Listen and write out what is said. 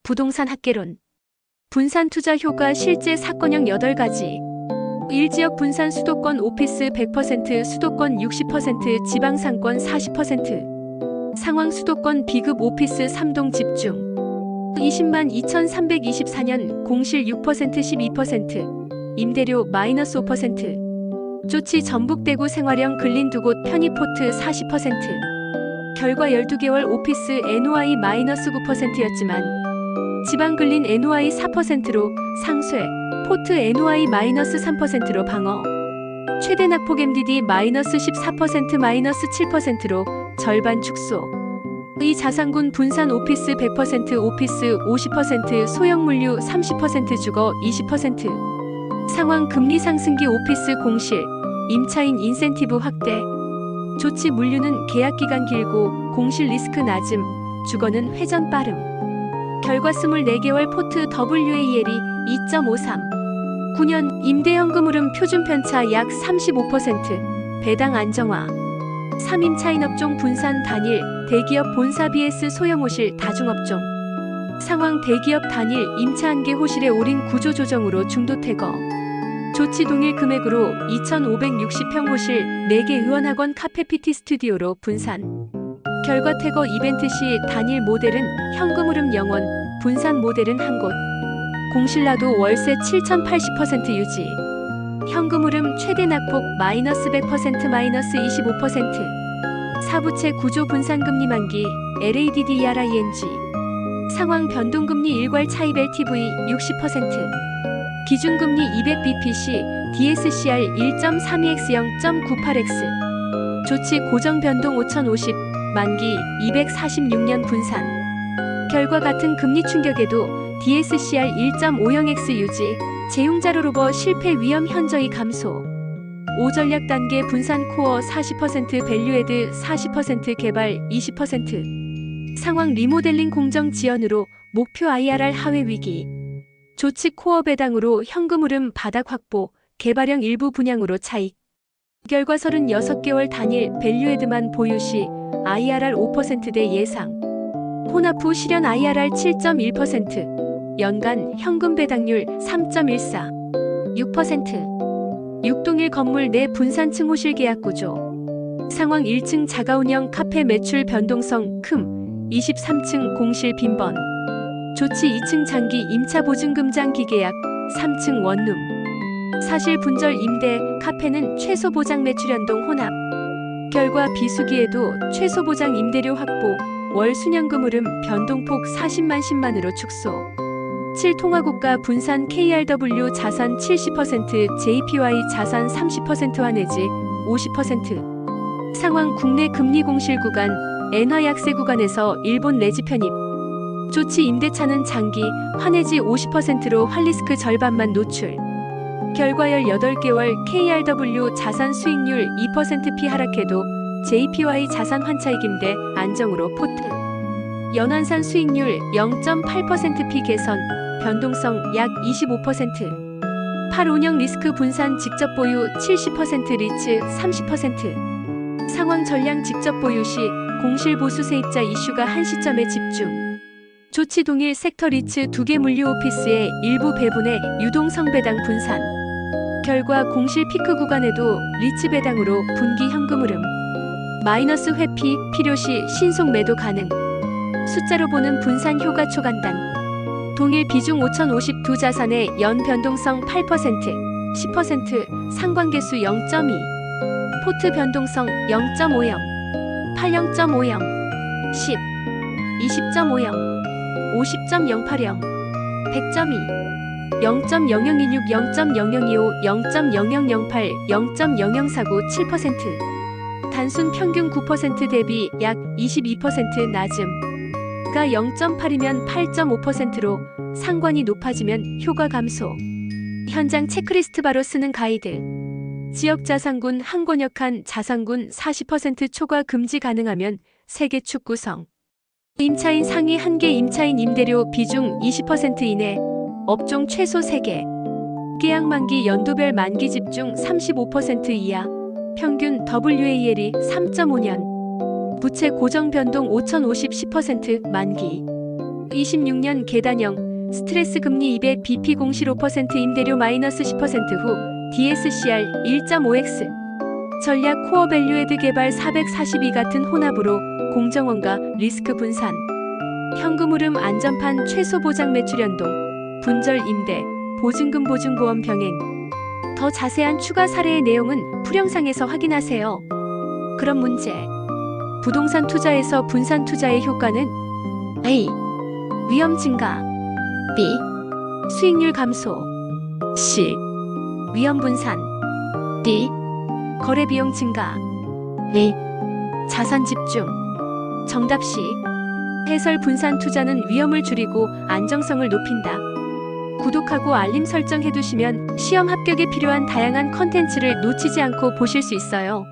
부동산 학개론. 분산 투자 효과 실제 사건형 8가지. 1지역 분산 수도권 오피스 100%, 수도권 60%, 지방 상권 40%. 상황 수도권 비급 오피스 3동 집중. 20만 2324년 공실 6% 12%. 임대료 마이너스 5%. 조치 전북대구 생활형 근린 두 곳 편입포트 40%. 결과 12개월 오피스 NOI 마이너스 9%였지만 지방 근린 NOI 4%로 상쇄, 포트 NOI 마이너스 3%로 방어. 최대 낙폭 MDD 마이너스 14% 마이너스 7%로 절반 축소. 이 자산군 분산 오피스 100%, 오피스 50%, 소형 물류 30%, 주거 20%. 상황 금리 상승기 오피스 공실, 임차인 인센티브 확대. 조치 물류는 계약 기간 길고 공실 리스크 낮음, 주거는 회전 빠름. 결과 24개월 포트 WAL이 2.53. 9년 임대현금 흐름 표준 편차 약 35%. 배당 안정화. 3임차인 업종 분산 단일, 대기업 본사 vs 소형 호실 다중업종. 상황 대기업 단일 임차 한계 호실의 올인 구조 조정으로 중도 퇴거. 조치 동일 금액으로 2,560평 호실 4개 의원학원 카페 PT 스튜디오로 분산. 결과 퇴거 이벤트 시 단일 모델은 현금 흐름 영원, 분산 모델은 한 곳. 공실라도 월세 7,080% 유지. 현금 흐름 최대 낙폭 마이너스 100% 마이너스 25%. 사부채 구조 분산금리 만기 LADD ERING. 상황 변동금리 일괄 차입 LTV 60%. 기준금리 200bp 시 DSCR 1.32x 0.98x. 조치 고정 변동 5,050, 만기 246년 분산. 결과 같은 금리 충격에도 DSCR 1.50x 유지, 재융자료 로버 실패 위험 현저히 감소. 5전략 단계 분산 코어 40%, 밸류에드 40%, 개발 20%. 상황 리모델링 공정 지연으로 목표 IRR 하회 위기. 조치 코어 배당으로 현금 흐름 바닥 확보, 개발형 일부 분양으로 차익. 결과 36개월 단일 밸류에드만 보유 시 IRR 5%대 예상. 혼합 후 실현 IRR 7.1%. 연간 현금 배당률 3.14. 6%. 6동일 건물 내 분산층 호실 계약 구조. 상황 1층 자가운영 카페 매출 변동성 큼. 23층 공실 빈번. 조치 2층 장기 임차 보증금장 기계약, 3층 원룸. 사실 분절 임대, 카페는 최소 보장 매출 연동 혼합. 결과 비수기에도 최소 보장 임대료 확보, 월 순현금 흐름 변동폭 40만 10만으로 축소. 7통화고가 분산 KRW 자산 70%, JPY 자산 30%와 내지 50%. 상황 국내 금리 공실 구간, 엔화 약세 구간에서 일본 레지 편입. 조치 임대차는 장기, 환해지 50%로 환리스크 절반만 노출. 결과 18개월 KRW 자산 수익률 2%피 하락해도 JPY 자산 환차익임대 안정으로 포트. 연환산 수익률 0.8%피 개선, 변동성 약 25%. 8운영 리스크 분산 직접 보유 70% 리츠 30%. 상황 전량 직접 보유 시 공실 보수 세입자 이슈가 한 시점에 집중. 조치 동일 섹터 리츠 2개 물류 오피스의 일부 배분에 유동 성배당 분산. 결과 공실 피크 구간에도 리츠 배당으로 분기 현금 흐름. 마이너스 회피 필요시 신속 매도 가능. 숫자로 보는 분산 효과 초간단. 동일 비중 5,052 자산의 연 변동성 8%, 10%, 상관계수 0.2. 포트 변동성 0.50, 8 0.50, 10, 20.50. 50.080, 100.2, 0.0026, 0.0025, 0.0008, 0.0049, 7%. 단순 평균 9% 대비 약 22% 낮음. 가 0.8이면 8.5%로 상관이 높아지면 효과 감소. 현장 체크리스트 바로 쓰는 가이드. 지역 자산군 항권역한 자산군 40% 초과 금지 가능하면 세개 축 구성. 임차인 상위 1개 임차인 임대료 비중 20% 이내. 업종 최소 3개. 계약 만기 연도별 만기 집중 35% 이하. 평균 WAL이 3.5년. 부채 고정 변동 5,050 10% 만기. 26년 계단형 스트레스 금리 200 BP 공실 5% 임대료 마이너스 10%후 DSCR 1.5x 전략 코어 밸류에드 개발 442 같은 혼합으로 공정원가 리스크 분산 현금 흐름 안전판 최소 보장 매출 연동 분절 임대 보증금 보증보험 병행 더 자세한 추가 사례의 내용은 풀영상에서 확인하세요. 그럼 문제 부동산 투자에서 분산 투자의 효과는 A. 위험 증가 B. 수익률 감소 C. 위험 분산 D. 거래 비용 증가 E. 자산 집중 정답 C. 해설 분산 투자는 위험을 줄이고 안정성을 높인다. 구독하고 알림 설정 해두시면 시험 합격에 필요한 다양한 컨텐츠를 놓치지 않고 보실 수 있어요.